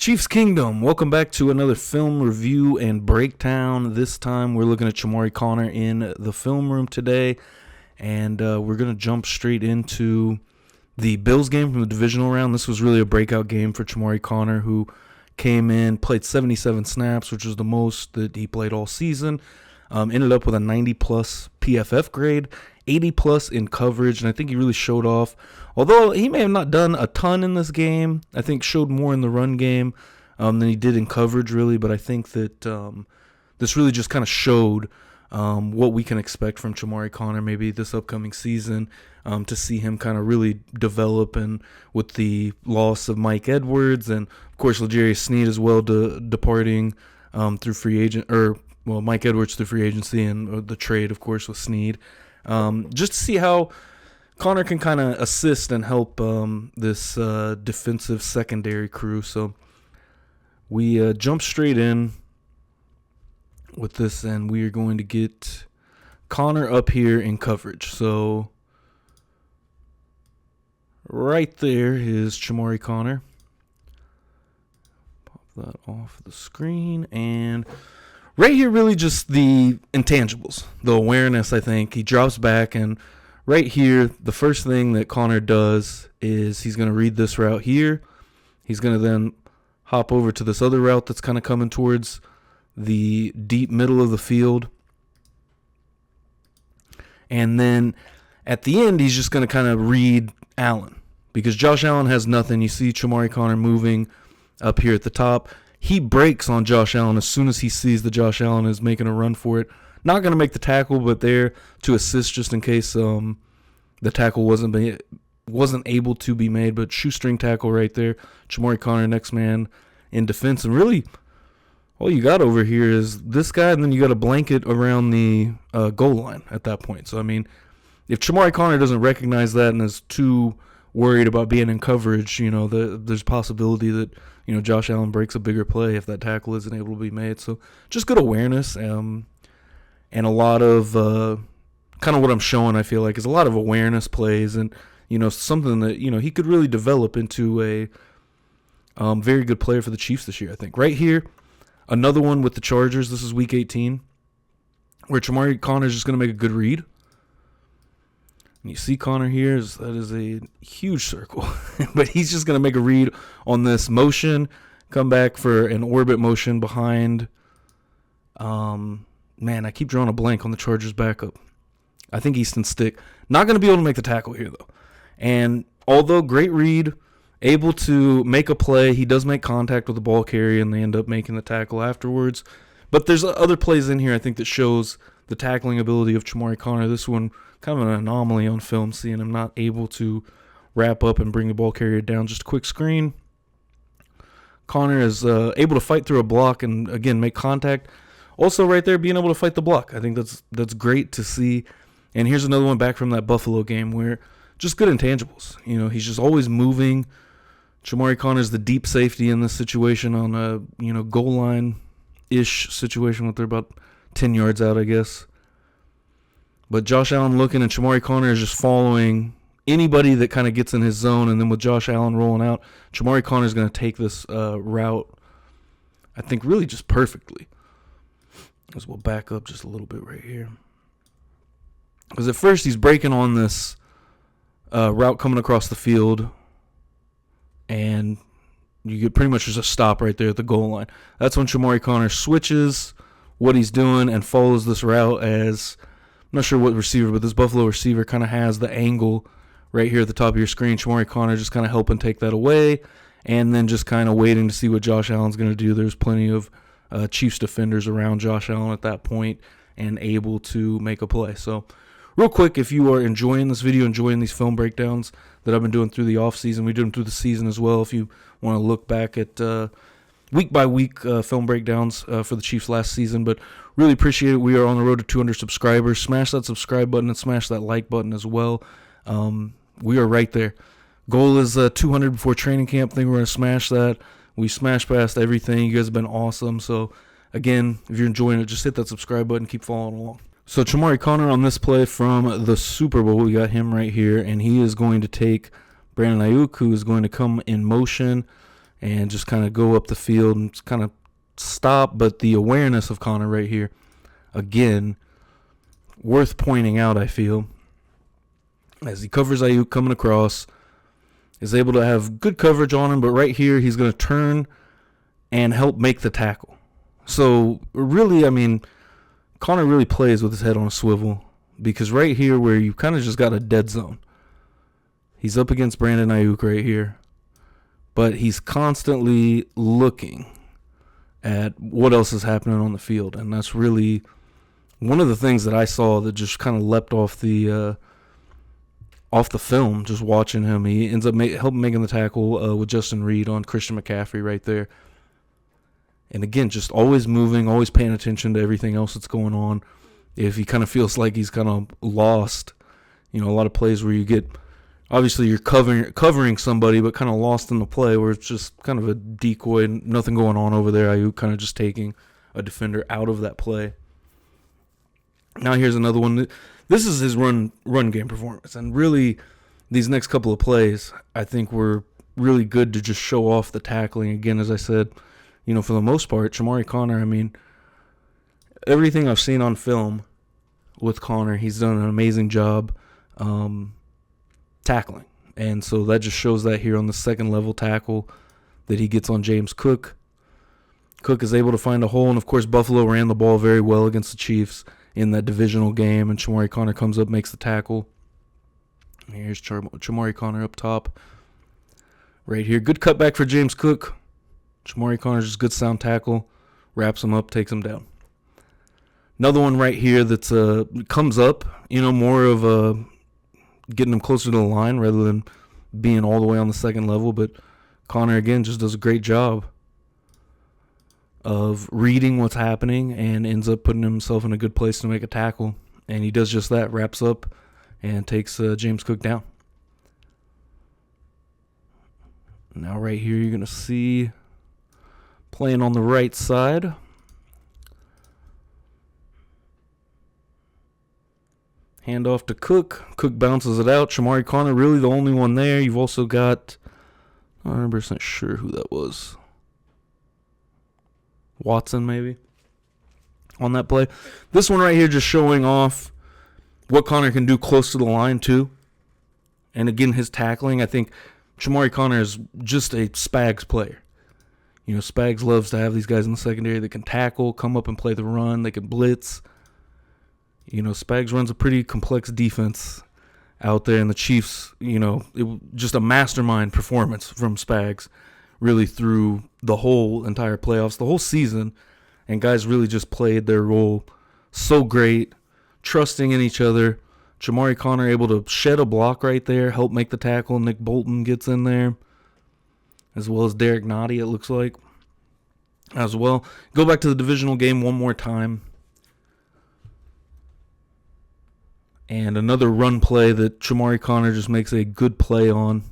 Chiefs Kingdom, welcome back to another film review and breakdown. This time we're looking at Chammari Conner in the film room today, and we're going to jump straight into the Bills game from the divisional round. This was really a breakout game for Chammari Conner, who came in, played 77 snaps, which was the most that he played all season. Ended up with a 90-plus PFF grade, 80-plus in coverage, and I think he really showed off. Although he may have not done a ton in this game, I think showed more in the run game than he did in coverage, really. But I think that this really just kind of showed what we can expect from Chammari Conner maybe this upcoming season, to see him kind of really develop, and with the loss of Mike Edwards and, of course, L'Jarius Sneed as well departing through free agent, Mike Edwards through free agency and the trade, of course, with Sneed. Just to see how Conner can kind of assist and help this defensive secondary crew. So we jump straight in with this, and we are going to get Conner up here in coverage. So right there is Chammari Conner. Pop that off the screen, and right here, really just the intangibles, the awareness, I think. He drops back, and right here, the first thing that Conner does is he's going to read this route here. He's going to then hop over to this other route that's kind of coming towards the deep middle of the field. And then at the end, he's just going to kind of read Allen, because Josh Allen has nothing. You see Chammari Conner moving up here at the top. He breaks on Josh Allen as soon as he sees that Josh Allen is making a run for it. Not going to make the tackle, but there to assist just in case the tackle wasn't able to be made. But shoestring tackle right there. Chammari Conner, next man in defense. And really, all you got over here is this guy, and then you got a blanket around the goal line at that point. So, I mean, if Chammari Conner doesn't recognize that and is too worried about being in coverage, there's a possibility that Josh Allen breaks a bigger play if that tackle isn't able to be made. So just good awareness, and a lot of kind of what I'm showing, I feel like, is a lot of awareness plays, and something that he could really develop into a very good player for the Chiefs this year, I think. Right here, another one with the Chargers. This is Week 18, where Chammari Conner is just going to make a good read. And you see Conner here, that is a huge circle. But he's just going to make a read on this motion, come back for an orbit motion behind. I keep drawing a blank on the Chargers backup. I think Easton Stick. Not going to be able to make the tackle here, though. And although great read, able to make a play, he does make contact with the ball carrier, and they end up making the tackle afterwards. But there's other plays in here, I think, that shows the tackling ability of Chammari Conner. This one, kind of an anomaly on film, seeing him not able to wrap up and bring the ball carrier down. Just a quick screen. Conner is able to fight through a block and, again, make contact. Also right there, being able to fight the block. I think that's great to see. And here's another one back from that Buffalo game where just good intangibles. He's just always moving. Chammari Conner is the deep safety in this situation on a, goal line-ish situation with they're about 10 yards out, I guess. But Josh Allen looking, and Chammari Conner is just following anybody that kind of gets in his zone. And then with Josh Allen rolling out, Chammari Conner is going to take this route, I think, really just perfectly. As we'll back up just a little bit right here. Because at first he's breaking on this route coming across the field, and you get pretty much just a stop right there at the goal line. That's when Chammari Conner switches what he's doing and follows this route as, I'm not sure what receiver, but this Buffalo receiver kind of has the angle right here at the top of your screen. Chammari Conner just kind of helping take that away, and then just kind of waiting to see what Josh Allen's going to do. There's plenty of Chiefs defenders around Josh Allen at that point and able to make a play. So real quick, if you are enjoying this video, enjoying these film breakdowns that I've been doing through the offseason, we did them through the season as well. If you want to look back at week-by-week film breakdowns for the Chiefs last season, but really appreciate it. We are on the road to 200 subscribers. Smash that subscribe button and smash that like button as well. We are right there. Goal is 200 before training camp. I think we're going to smash that. We smashed past everything. You guys have been awesome. So, again, if you're enjoying it, just hit that subscribe button. Keep following along. So, Chammari Conner on this play from the Super Bowl. We got him right here, and he is going to take Brandon Ayuk, who is going to come in motion and just kind of go up the field and kind of stop. But the awareness of Conner right here, again, worth pointing out, I feel, as he covers Ayuk coming across, is able to have good coverage on him, but right here he's going to turn and help make the tackle. So really, I mean, Conner really plays with his head on a swivel, because right here where you kind of just got a dead zone, he's up against Brandon Ayuk right here, but he's constantly looking at what else is happening on the field, and that's really one of the things that I saw that just kind of leapt off the film, just watching him. He ends up helping making the tackle with Justin Reed on Christian McCaffrey right there. And again, just always moving, always paying attention to everything else that's going on. If he kind of feels like he's kind of lost, a lot of plays where you get, obviously you're covering somebody, but kind of lost in the play where it's just kind of a decoy, nothing going on over there. Ayuk kind of just taking a defender out of that play. Now here's another one. This is his run game performance. And really, these next couple of plays, I think, were really good to just show off the tackling. Again, as I said, for the most part, Chammari Conner, I mean, everything I've seen on film with Conner, he's done an amazing job tackling. And so that just shows that here on the second level tackle that he gets on James Cook. Cook is able to find a hole, and of course Buffalo ran the ball very well against the Chiefs in that divisional game, and Chammari Conner comes up, makes the tackle. Here's Chammari Conner up top. Right here, good cutback for James Cook. Chammari Conner just good sound tackle, wraps him up, takes him down. Another one right here that's comes up, more of getting him closer to the line rather than being all the way on the second level. But Conner, again, just does a great job of reading what's happening and ends up putting himself in a good place to make a tackle. And he does just that, wraps up and takes James Cook down. Now right here you're going to see playing on the right side. Hand off to Cook. Cook bounces it out. Chammari Conner really the only one there. You've also got, I'm not 100% sure who that was. Watson maybe on that play. This one right here just showing off what Conner can do close to the line too. And again, his tackling, I think Chammari Conner is just a Spags player. Spags loves to have these guys in the secondary that can tackle, come up and play the run, they can blitz. Spags runs a pretty complex defense out there, and the Chiefs, just a mastermind performance from Spags really through the whole entire playoffs, the whole season, and guys really just played their role so great, trusting in each other. Chammari Conner able to shed a block right there, help make the tackle. Nick Bolton gets in there, as well as Derek Nottie, it looks like, as well. Go back to the divisional game one more time. And another run play that Chammari Conner just makes a good play on.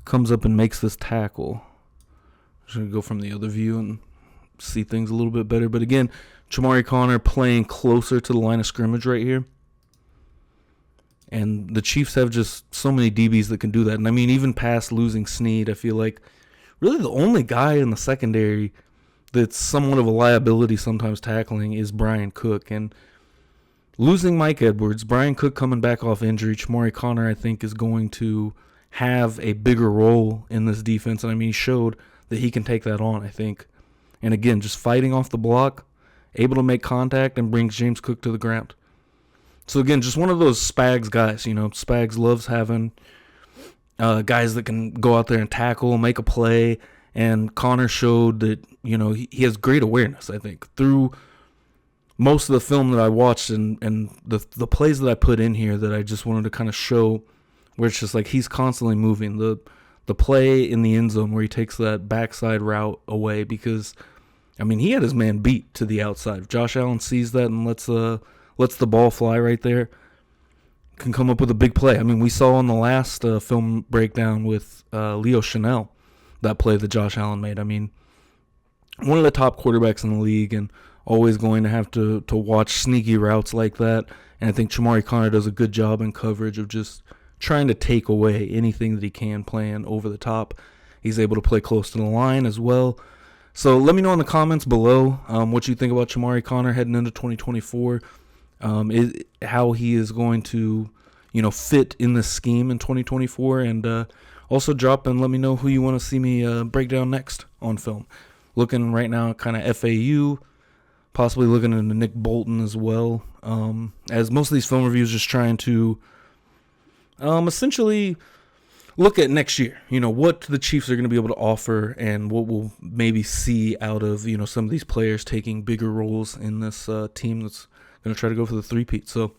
Comes up and makes this tackle. I'm just going to go from the other view and see things a little bit better. But again, Chammari Conner playing closer to the line of scrimmage right here. And the Chiefs have just so many DBs that can do that. And I mean, even past losing Snead, I feel like really the only guy in the secondary that's somewhat of a liability sometimes tackling is Brian Cook. And losing Mike Edwards, Brian Cook coming back off injury, Chammari Conner, I think, is going to have a bigger role in this defense. And I mean, he showed that he can take that on, I think. And again, just fighting off the block, able to make contact, and brings James Cook to the ground. So again, just one of those Spags guys. Spags loves having guys that can go out there and tackle, make a play. And Conner showed that, he has great awareness, I think, through most of the film that I watched and the plays that I put in here that I just wanted to kind of show, where it's just like he's constantly moving. The play in the end zone where he takes that backside route away, because, I mean, he had his man beat to the outside. If Josh Allen sees that and lets the ball fly right there, can come up with a big play. I mean, we saw on the last film breakdown with Leo Chanel, that play that Josh Allen made. I mean, one of the top quarterbacks in the league, and always going to have to watch sneaky routes like that. And I think Chammari Conner does a good job in coverage of just trying to take away anything that he can playing over the top. He's able to play close to the line as well. So let me know in the comments below what you think about Chammari Conner heading into 2024. How he is going to, fit in this scheme in 2024, and also drop and let me know who you want to see me break down next on film. Looking right now kind of FAU, possibly looking into Nick Bolton as well. As most of these film reviews just trying to essentially look at next year, what the Chiefs are going to be able to offer and what we'll maybe see out of, some of these players taking bigger roles in this team that's going to try to go for the three-peat. So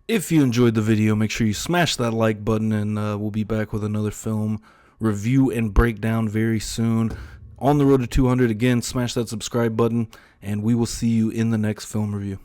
if you enjoyed the video, make sure you smash that like button, and we'll be back with another film review and breakdown very soon. On the road to 200, again, smash that subscribe button, and we will see you in the next film review.